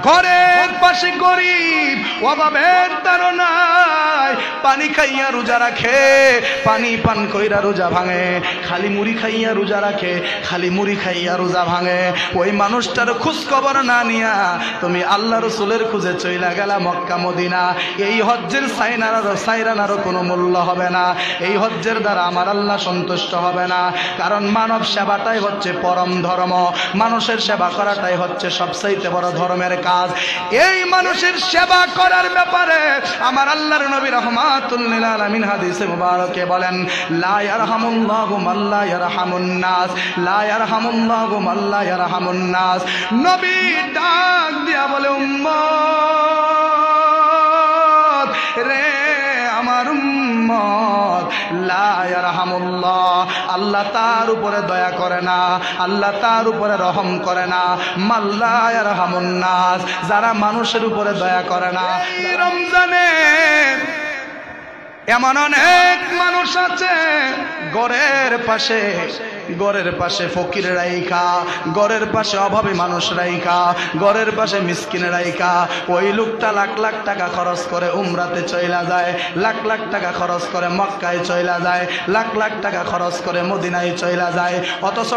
ঘরের পাশে গরিব, অভাবের তাড়নায় পানি খাইয়া রোজা রাখে, পানি পান কইরা রোজা ভাঙে, খালি মুড়ি খাইয়া রোজা রাখে, খালি মুড়ি খাইয়া রোজা ভাঙে, ওই মানুষটার খোঁজ খবর না নিয়া তুমি আল্লাহ রসুলের খুঁজে চইলা গেলা মক্কা মদিনা। এই হজ্জের সাইরানারও কোনো মূল্য হবে না, এই হজ্জের দ্বারা আমার আল্লাহ সন্তুষ্ট হবে না। কারণ মানব সেবাটাই হচ্ছে পরম ধর্ম, মানুষের সেবা করাটাই হচ্ছে সবচাইতে বড় ধর্মের কাজ। এই মানুষের সেবা করার ব্যাপারে আমার আল্লাহর নবী রাহমাতুল লিল আলামিন হাদিসে মুবারকে বলেন, লা ইয়ারহামুল্লাহু মান লা ইয়ারহামুন নাস, লা ইয়ারহামুল্লাহু মান লা ইয়ারহামুন নাস। নবী ডাক দিয়া বলে, উম্মত রে আমার উম্মত, লা ইয়ারহামুল্লাহ, আল্লাহ তার উপরে দয়া করে না, আল্লাহ তার উপরে রহম করে না, মান লা ইয়ারহামুন নাস, যারা মানুষের উপরে দয়া করে না। এই রমজানে এমন অনেক মানুষ আছে ঘরের পাশে ফকির রাইখা, ঘরের পাশে অভাবী মানুষ রাইখা, ঘরের পাশে মিসকিন রাইখা, ওই লোকটা লাখ লাখ টাকা খরচ করে উমরাতে চইলা যায়, লাখ লাখ টাকা খরচ করে মক্কায় চইলা যায়, লাখ লাখ টাকা খরচ করে মদিনায় চইলা যায়। অথচ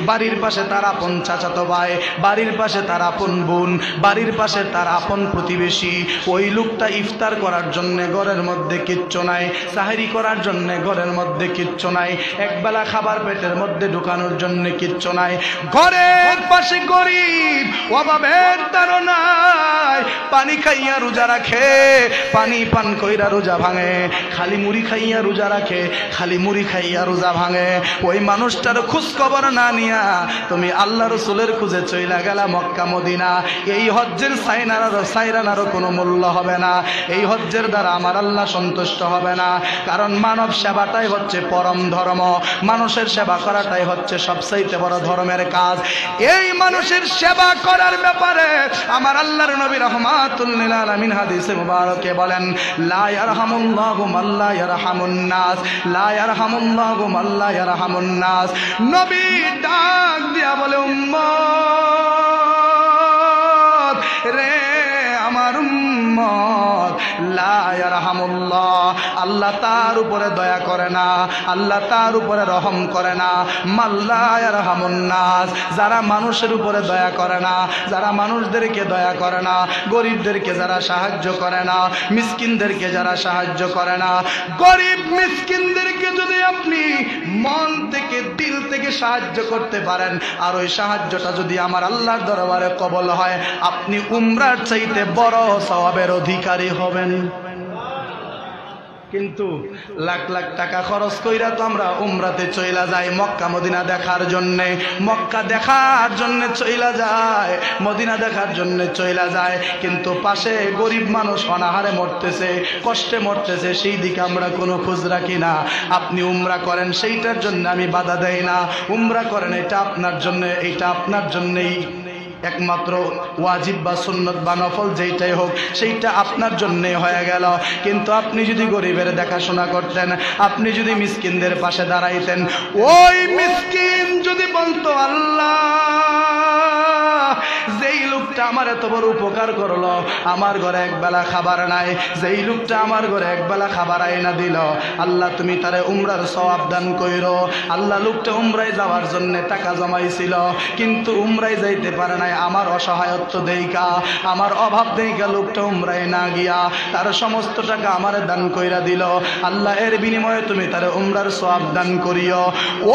বাড়ির পাশে তার আপন চাচাতো ভাই, বাড়ির পাশে তার আপন বোন, বাড়ির পাশে তার আপন প্রতিবেশী, ওই লোকটা ইফতার করার জন্য ঘরের মধ্যে কিচ্ছু নাই, সাহরি করার জন্য ঘরের মধ্যে কিচ্ছু নাই, একবেলা খাবার পেটের মধ্যে ঢুকানোর জন্য কিচ্ছু নাই। ঘরের পাশে গরিব, অভাবের তাড়নায় পানি খাইয়া রোজা রাখে, পানি পান কইরা রোজা ভাঙে, খালি মুড়ি খাইয়া রোজা রাখে, খালি মুড়ি খাইয়া রোজা ভাঙে, ওই মানুষটার খোঁজ খবর না নিয়া তুমি আল্লাহ রসুলের খুঁজে চইলা গেলা মক্কা মদিনা। এই হজ্জের সাইরানারও কোনো মূল্য হবে না, এই হজ্জের দ্বারা আমার আল্লাহ সন্তুষ্ট হবে না। কারণ মানব সেবাটাই হচ্ছে পরম ধর্ম, মানুষের সেবা করাটাই হচ্ছে সবচাইতে বড় ধর্মের কাজ। এই মানুষের সেবা করার ব্যাপারে আমার আল্লাহর নবী রাহমাতুল লিল আলামিন হাদিসে মুবারকে বলেন, লা ইয়ারহামুল্লাহু মান লা ইয়ারহামুন নাস, লা ইয়ারহামুল্লাহু মান লা ইয়ারহামুন নাস। নবী ডাক দিয়া বলে, উম্মত রে আমার উম্মত, লা ইয়ারহামুল্লাহ, আল্লাহ তার উপরে দয়া করে না, আল্লাহ তার উপরে রহম করে না, মান লা ইয়ারহামুন নাস, যারা মানুষের উপরে দয়া করে না, যারা মানুষদেরকে দয়া করে না, গরিবদেরকে যারা সাহায্য করে না, মিসকিনদেরকে যারা সাহায্য করে না, গরিব মিসকিনদেরকে যদি আপনি মন থেকে দিল থেকে সাহায্য করতে পারেন, আর ওই সাহায্যটা যদি আমার আল্লাহর দরবারে কবুল হয়, আপনি উমরার চাইতে বড় সওয়াবের অধিকারী হবেন। কিন্তু লাখ লাখ টাকা খরচ কইরা তো আমরা উমরাতে চইলা যাই মক্কা মদিনা দেখার জন্যে, মক্কা দেখার জন্যে চইলা যায়, মদিনা দেখার জন্যে চইলা যায়, কিন্তু পাশে গরিব মানুষ অনাহারে মরতেছে, কষ্টে মরতেছে, সেই দিকে আমরা কোনো খোঁজ রাখি না। আপনি উমরা করেন, সেইটার জন্য আমি বাধা দেই না, উমরা করেন, এটা আপনার জন্য, এইটা আপনার জন্যই একমাত্র ওয়াজিব বা সুন্নত বা নফল যেইটাই হোক সেইটা আপনার জন্যে হয়ে গেল। কিন্তু আপনি যদি গরিবের দেখাশোনা করতেন, আপনি যদি মিসকিনদের পাশে দাঁড়াইতেন, ওই মিসকিন যদি বলতো, আল্লাহ যেই লোকটা আমার এত বড় উপকার করলো, আমার ঘরে একবেলা খাবার নাই, যেই লোকটা আমার ঘরে একবেলা খাবার আইনা দিল, আল্লাহ তুমি তারে উমরার সওয়াব দান কইরো। আল্লাহ লোকটা উমরায় যাওয়ার জন্য টাকা জমাইছিল, কিন্তু উমরায় যাইতে পারে নাই, আমার অসহায়ত্ব দেইকা, আমার অভাব দেইকা লোকটা উমরায় না গিয়া তার সমস্ত টাকা আমারে দান কইরা দিল, আল্লাহ এর বিনিময়ে তুমি তারে উমরার সওয়াব দান করিও।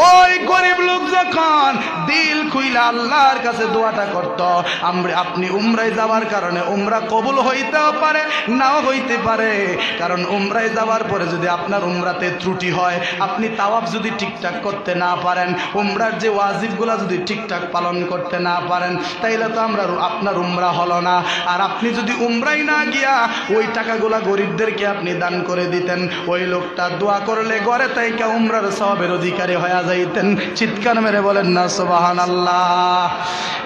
ওই গরিব লোক যখন দিল খুইলা আল্লাহর কাছে দোয়াটা করত, আপনি উমরায় যাওয়ার কারণে উমরা কবুল হইতেও পারে, নাও হইতে পারে। কারণ উমরায় যাওয়ার পরে যদি আপনার উমরাতে ত্রুটি হয়, আপনি তাওয়াফ যদি ঠিকঠাক করতে না পারেন, উমরার যে ওয়াজিবগুলা যদি ঠিকঠাক পালন করতে না পারেন, তাইলে তো আপনার উমরা হলো না। আর আপনি যদি উমরাই না গিয়া ওই টাকাগুলা গরিবদেরকে আপনি দান করে দিতেন, ওই লোকটা দোয়া করলে ঘরে তাইকা উমরার সওয়াবের অধিকারী হয়ে যাইতেন। চিৎকার মেরে বলেন না সুবহানাল্লাহ।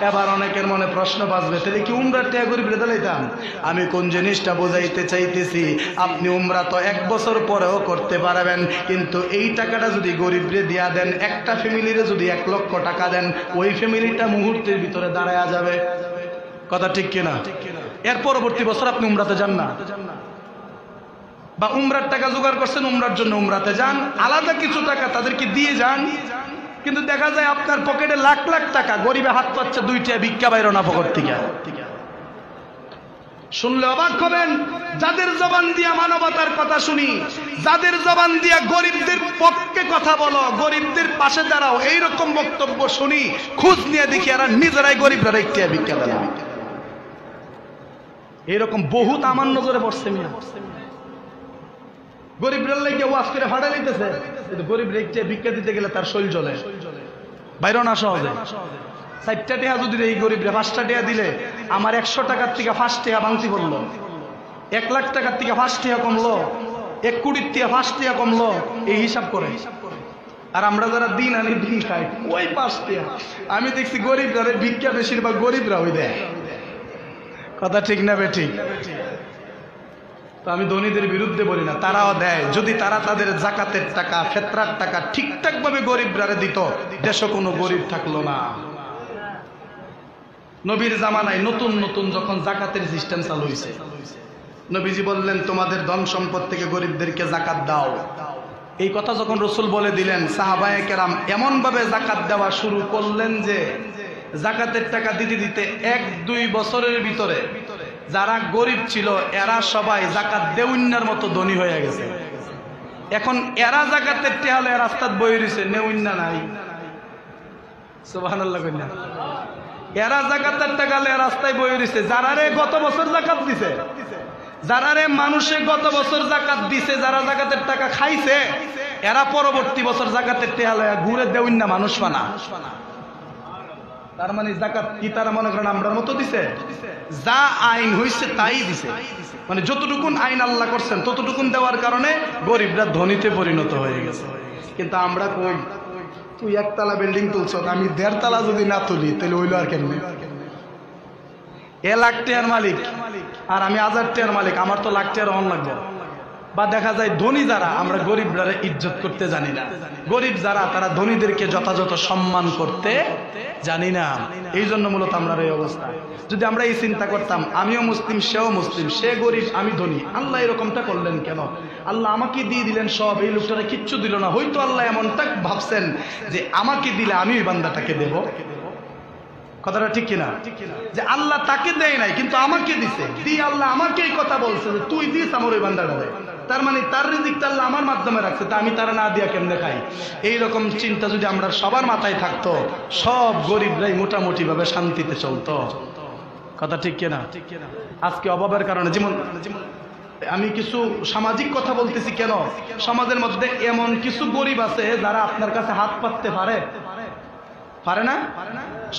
এবার অনেকের মনে প্রশ্ন বাজবে, তাহলে কি উমরার টাকা গরিবরে দিলাইতাম? আমি কোন জিনিসটা বোঝাইতে চাইতেছি, আপনি উমরা তো 1 বছর পরেও করতে পারবেন, কিন্তু এই টাকাটা যদি গরিবরে দিয়া দেন, একটা ফ্যামিলিরে যদি 1 লক্ষ টাকা দেন, ওই ফ্যামিলিটা মুহূর্তের ভিতরে দাঁড়ায়া যাবে। কথা ঠিক কিনা? এর পরবর্তী বছর আপনি উমরাতে যান না, বা উমরার টাকা জোগাড় করছেন, উমরার জন্য উমরাতে যান, আলাদা কিছু টাকা তাদেরকে দিয়ে যান, কিন্তু দেখা যায় আপনার পকেটে লাখ লাখ টাকা, গরিবে হাত পাচ্ছে 2টা ভিক্ষা বাইর না পকেট থেকে। শুনলে অবাক হবেন, যাদের জবান দিয়া মানবতার কথা শুনি, যাদের জবান দিয়া গরিবদের পক্ষে কথা বলো, গরিবদের পাশে দাঁড়াও, এইরকম বক্তব্য শুনি, খোঁজ নিয়ে দেখি এরা নিজেরাই গরিবরা একটি ভিক্ষা দেয়। এইরকম বহুত আমার নজরে পড়ছে। মিয়া গরিবরা লাগে ওয়াজ করে ফাটা দিতেছে, কিন্তু গরিব রেখে ভিক্ষা দিতে গেলে তার শৈল জ্বলে, বাইরে না সহজে। 4টা টাকা যদি এই গরিবরে 5টা টাকা দিলে আমার 100 টাকার থেকে 5 টাকা ভাঙতি পড়লো, 1 লাখ টাকার থেকে 5 টাকা কমলো, 1 কোটির থেকে 5 টাকা কমলো, এই হিসাব করে। আর আমরা যারা দিন আনি দিন খাই ওই 5 টাকা। আমি দেখছি গরিবরা ভিক্ষা বেশিরভাগ গরিবরা ওই দেয়। কথা ঠিক না বেঠিক? তো আমি ধনীদের বিরুদ্ধে বলি না, তারাও দেয়। যদি তারা তাদের জাকাতের টাকা, ফিতরার টাকা ঠিকঠাক ভাবে গরিবরা দিত, দেশে কোনো গরিব থাকলো না। নবীর জামানায় নতুন নতুন যখন জাকাতের সিস্টেম চালু হয়েছে, নবীজি বললেন তোমাদের ধন সম্পদ থেকে গরিবদেরকে জাকাত দাও। এই কথা যখন রাসূল বলে দিলেন, সাহাবায়ে কেরাম এমন ভাবে জাকাত দেওয়া শুরু করলেন যে জাকাতের টাকা দিতে দিতে 1-2 বছরের ভিতরে যারা গরিব ছিল এরা সবাই জাকাত দেউন্নার মতো ধনী হয়ে গেছে। এখন এরা জাকাতের টেহালে রাস্তাত বই রয়েছে, নেউন্না নাই। সুবহানাল্লাহ কইনা। এরা জাকাতের টাকালে রাস্তায় বই রয়েছে। যারা রে গত বছর জাকাত দিছে, যারা রে মানুষে গত বছর জাকাত দিছে, যারা জাকাতের টাকা খাইছে, এরা পরবর্তী বছর জাকাতের টেহালে ঘুরে দেউন্না মানুষ পানা। তার মানে জাকাত কি তারা মনে করেন আমরার মতো দিছে? যা আইন হইছে তাই দিছে। মানে যতটুকুন আইন আল্লাহ করছেন ততটুকুন দেওয়ার কারণে গরিবরা ধনীতে পরিণত হয়ে গেছে। কিন্তু আমরা কই, তুই 1 তলা বিল্ডিং তুলছ, আমি 1.5 তলা যদি না তুলি তাহলে হইলো আর কেমনে? 1 লাখ টাকার মালিক আর আমি 1000 টাকার মালিক, আমার তো লাখ টাকার অন লাগবে। বা দেখা যায় ধনী যারা, আমরা গরিবরা ইজ্জত করতে জানি না। গরিব যারা, তারা ধনীদেরকে যথাযথ সম্মান করতে জানি না। এই জন্য মূলত আমরা এই অবস্থা। যদি আমরা এই চিন্তা করতাম আমিও মুসলিম, সেও মুসলিম, সে গরিব আমি ধনী, আল্লাহ এরকমটা করলেন কেন? আল্লাহ আমাকে দিয়ে দিলেন সব, এই লোকটারা কিচ্ছু দিল না। হয়তো আল্লাহ এমনটা ভাবছেন যে আমাকে দিলে আমি ওই বান্দাটাকে দেব। কথাটা ঠিক কিনা? যে আল্লাহ তাকে দেয় নাই কিন্তু আমাকে দিছে, দিয়ে আল্লাহ আমাকে এই কথা বলছে যে তুই দিস আমার ওই বান্দাটা দেয়। তার মানে তার রিজিকটা আল্লাহ আমার মাধ্যমে রাখছে, তা আমি তারা না দিয়া কেমনে খাই? এইরকম চিন্তা যদি আমরা সবার মাথায় থাকতো, সব গরিবরাই মোটামুটি ভাবে শান্তিতে চলতো। কথা ঠিক কিনা? আজকে অভাবের কারণে, যেমন আমি কিছু সামাজিক কথা বলতেছি কেন, সমাজের মধ্যে এমন কিছু গরিব আছে যারা আপনার কাছে হাত পাততে পারে না।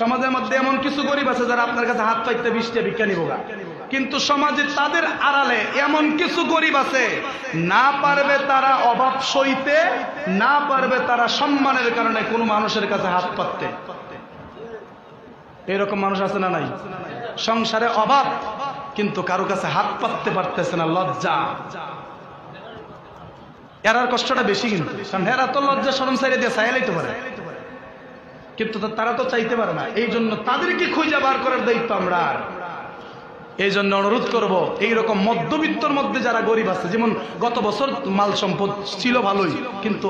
সমাজের মধ্যে এমন কিছু গরিব আছে যারা আপনার কাছে হাত পাইতে 20 টাকা ভিক্ষা নিব। কিন্তু সমাজে তাদের আড়ালে এমন কিছু গরিব আছে, না পারবে তারা অভাব সইতে, না পারবে তারা সম্মানের কারণে কোনো মানুষের কাছে হাত পাততে। এরকম মানুষ আছে না নাই? সংসারে অভাব কিন্তু কারো কাছে হাত পাততে পারতেছে না, লজ্জা। এরার কষ্টটা বেশি, কিন্তু কারণ এরা তো লজ্জা শরম ছাইড়ে দিয়ে চাইলেই পারে, কিন্তু তারা তো চাইতে পারে না। এই জন্য তাদেরকে খুঁজে বার করার দায়িত্ব আমরা। এই জন্য অনুরোধ করব, এইরকম মধ্যবিত্তর মধ্যে যারা গরিব আছে, যেমন গত বছর মাল সম্পদ ছিল ভালোই, কিন্তু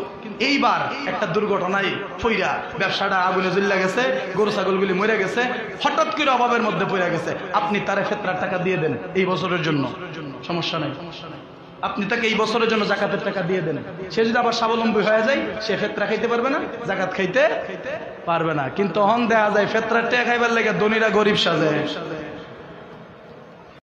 এইবার একটা দুর্ঘটনায় পইরা ব্যবসাটা আগুনে জ্বলে গেছে, গরু ছাগলগুলি মরে গেছে, হঠাৎ করে অভাবের মধ্যে পড়ে গেছে। আপনি তারে ফিতরার টাকা দিয়ে দেন এই বছরের জন্য, সমস্যা নাই। আপনি তাকে এই বছরের জন্য জাকাতের টাকা দিয়ে দেন। সে যদি আবার স্বাবলম্বী হয়ে যায়, সে ফিতরা খাইতে পারবে না, জাকাত খাইতে পারবে না। কিন্তু হন দেখা যায় ফিতরার টাকা খাইবার লাগে ধনীরা গরিব সাজে।